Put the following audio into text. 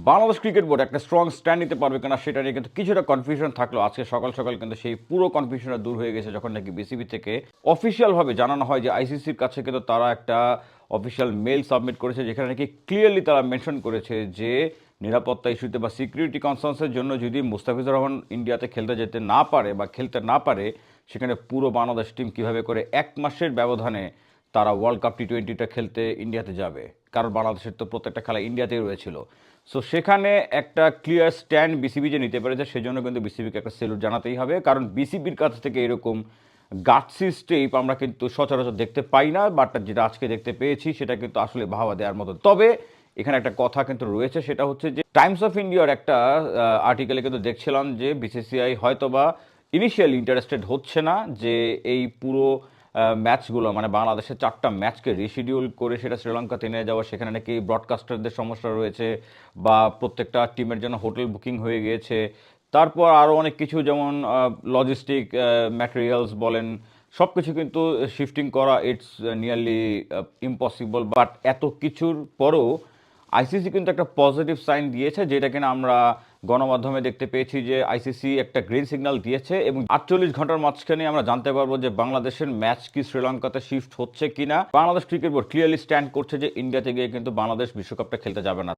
Bangladesh cricket board একটা strong stand নিতে পারবে কিনা সেটা নিয়ে কিন্তু কিছুটা কনফিউশন থাকলো। আজকে সকাল সকাল কিন্তু সেই পুরো কনফিউশনটা দূর হয়ে গেছে যখন নাকি বিসিবি থেকে অফিসিয়ালভাবে জানানো হয় যে আইসিসির কাছে কিন্তু তারা একটা অফিসিয়াল মেল সাবমিট করেছে, যেখানে নাকি ক্লিয়ারলি তারা মেনশন করেছে যে নিরাপত্তা ইস্যুতে বা সিকিউরিটি কনসার্নসের জন্য যদি মুস্তাফিজুর রহমান ইন্ডিয়াতে খেলতে যেতে না পারে বা খেলতে না পারে, সেখানে পুরো বাংলাদেশ টিম কীভাবে করে 1 মাসের ব্যবধানে তারা ওয়ার্ল্ড কাপ টি-20টা খেলতে ইন্ডিয়াতে যাবে, কারণ বাংলাদেশের তো প্রত্যেকটা খেলা ইন্ডিয়াতেই রয়েছিল। সো সেখানে একটা ক্লিয়ার স্ট্যান্ড বিসিবি যে নিতে পেরেছে, সেজন্য কিন্তু বিসিবিকে একটা সেলুট জানাতেই হবে, কারণ বিসিবির কাছ থেকে এরকম গাটসি স্টেপ আমরা কিন্তু সচরাচর দেখতে পাই না, বাট যেটা আজকে দেখতে পেয়েছি সেটা কিন্তু আসলে ভাবা দেওয়ার মতো। তবে এখানে একটা কথা কিন্তু রয়েছে, সেটা হচ্ছে যে টাইমস অফ ইন্ডিয়ার একটা আর্টিকেলে কিন্তু দেখছিলাম যে বিসিসিআই হয়তোবা ইনিশিয়ালি ইন্টারেস্টেড হচ্ছে না যে এই পুরো ম্যাচগুলো মানে বাংলাদেশের 4টা ম্যাচকে রিশিডিউল করে সেটা শ্রীলঙ্কাতে নিয়ে যাওয়া, সেখানে নাকি ব্রডকাস্টারদের সমস্যা রয়েছে বা প্রত্যেকটা টিমের জন্য হোটেল বুকিং হয়ে গিয়েছে, তারপর আরও অনেক কিছু যেমন লজিস্টিক ম্যাটেরিয়ালস বলেন, সব কিছু কিন্তু শিফটিং করা ইটস নিয়ারলি ইম্পসিবল। বাট এত কিছুর পরও আইসিসি কিন্তু একটা পজিটিভ সাইন দিয়েছে, যেটা কিনা আমরা গণমাধ্যমে দেখতে পেয়েছি যে আইসিসি একটা গ্রিন সিগন্যাল দিয়েছে এবং 48 ঘন্টার মাঝখানে আমরা জানতে পারবো যে বাংলাদেশের ম্যাচ কি শ্রীলঙ্কাতে শিফট হচ্ছে কিনা। Bangladesh cricket board clearly stand করছে যে ইন্ডিয়াতে গিয়ে কিন্তু বাংলাদেশ বিশ্বকাপটা খেলতে যাবে না।